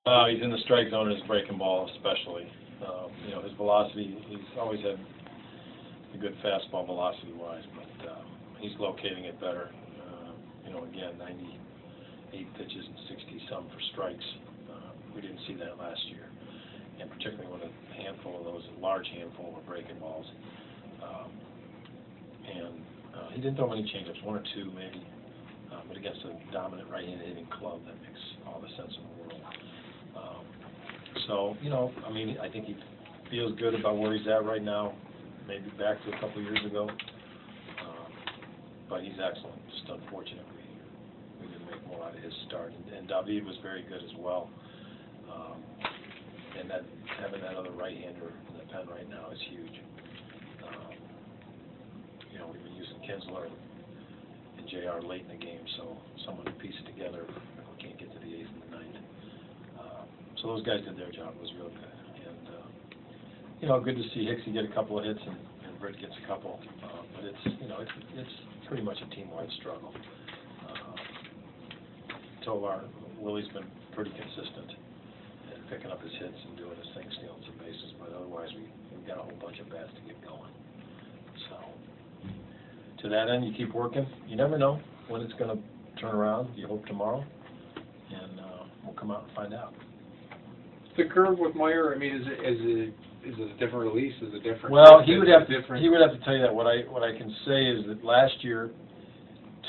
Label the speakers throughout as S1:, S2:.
S1: He's in the strike zone in his breaking ball, especially. His velocity, he's always had a good fastball velocity-wise, but he's locating it better. Again, 98 pitches and 60-some for strikes. We didn't see that last year, and particularly when a handful of those, a large handful, were breaking balls. He didn't throw many changeups, one or two maybe, but against a dominant right-handed hitting club, that makes all the sense in the world. I think he feels good about where he's at right now, maybe back to a couple of years ago, but he's excellent. Just unfortunate we didn't make more out of his start. And David was very good as well. And having that other right-hander in the pen right now is huge. We've been using Kinsler and JR late in the game, so someone to piece it together if we can't get to the 8th and the 9th. So those guys did their job. It was real good. And, good to see Hicksy get a couple of hits and Britt gets a couple. But it's pretty much a team-wide struggle. Tovar, Willie's been pretty consistent in picking up his hits and doing his thing, stealing some bases, but otherwise we've got a whole bunch of bats to get going. So to that end, you keep working. You never know when it's going to turn around. You hope tomorrow, and we'll come out and find out.
S2: The curve with Meyer, I mean, is it a different release? Is it different?
S1: Well, he would have to tell you that. What I can say is that last year,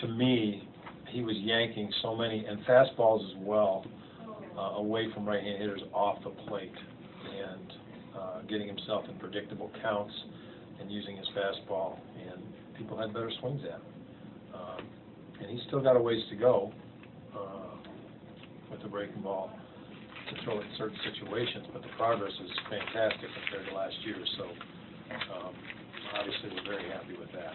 S1: to me, he was yanking so many, and fastballs as well, away from right-hand hitters off the plate, and getting himself in predictable counts and using his fastball, and people had better swings at him. And he's still got a ways to go with the breaking ball to throw it in certain situations, but the progress is fantastic compared to last year, so obviously we're very happy with that.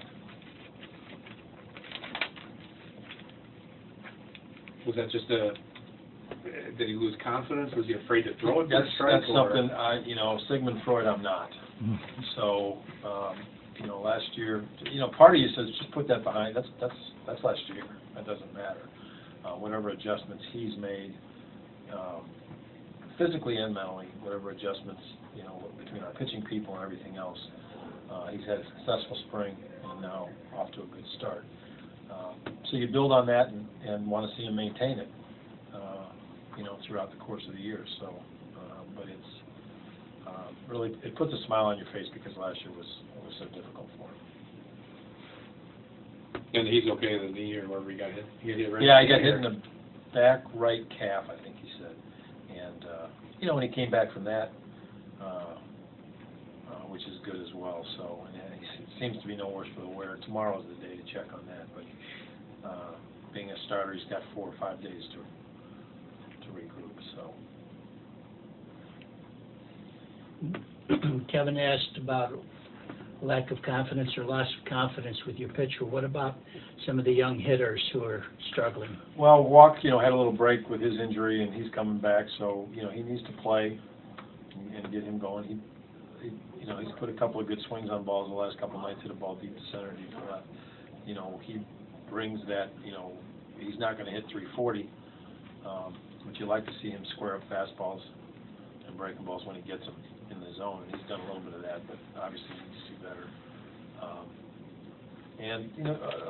S2: Was that just did he lose confidence? Was he afraid to throw it?
S1: That's something, Sigmund Freud, I'm not. So, last year, part of you says just put that behind. That's last year. That doesn't matter. Whatever adjustments he's made, physically and mentally, whatever adjustments, between our pitching people and everything else, he's had a successful spring and now off to a good start. So you build on that and want to see him maintain it, throughout the course of the year. So, but it's really, it puts a smile on your face because last year was so difficult for him.
S2: And he's okay with the knee or wherever he got hit?
S1: He got hit in the back right calf, I think he said. And, when he came back from that, which is good as well. So, and he seems to be no worse for the wear. Tomorrow's the day to check on that. But being a starter, he's got 4 or 5 days to regroup. So.
S3: Kevin asked about lack of confidence or loss of confidence with your pitcher. What about some of the young hitters who are struggling?
S1: Well, Walk, had a little break with his injury, and he's coming back, so he needs to play and get him going. He's put a couple of good swings on balls the last couple of nights. Hit a ball deep to center, deep to left. He brings that. He's not going to hit 340, but you like to see him square up fastballs and breaking balls when he gets them in the zone, and he's done a little bit of that, but obviously he needs to do better.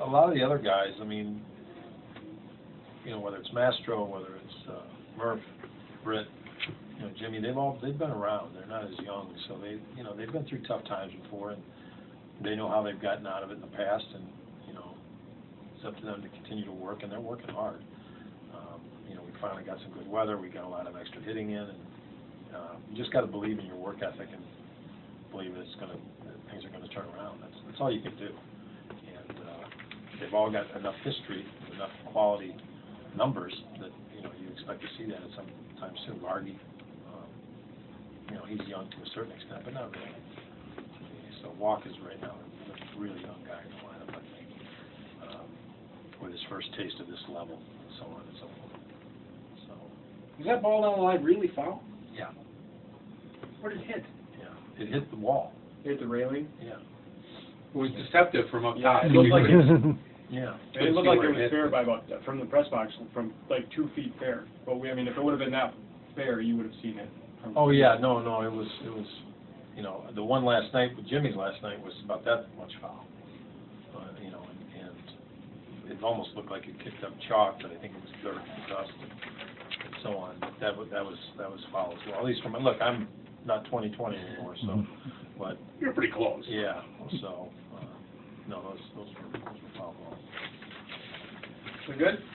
S1: A lot of the other guys, whether it's Mastro, whether it's Murph, Britt, Jimmy, they've been around. They're not as young, so they've been through tough times before, and they know how they've gotten out of it in the past, and it's up to them to continue to work, and they're working hard. We finally got some good weather. We got a lot of extra hitting in, and you just got to believe in your work ethic and believe that things are going to turn around. That's all you can do. And they've all got enough history, enough quality numbers that you expect to see that at some time soon. Vargy, he's young to a certain extent, but not really. So Walk is right now a really young guy in the lineup, I think, with his first taste of this level, and so on and so forth. So.
S2: Was that ball down the line really foul?
S1: Yeah.
S2: Where did it hit?
S1: Yeah, it hit the wall.
S2: It hit the railing?
S1: Yeah.
S2: It was deceptive from up top.
S4: It looked like
S1: yeah.
S4: It looked like it was fair by about, from the press box, from like 2 feet fair. But if it would have been that fair, you would have seen it.
S1: Oh, yeah, no, it was, you know, the one last night, with Jimmy's last night was about that much foul. You know, and it almost looked like it kicked up chalk, but I think it was dirt and dust and so on. That was foul as well, at least from, look, I'm not 20/20 anymore, so, but,
S2: You're pretty close.
S1: yeah, so, no, those were foul balls.
S2: We good?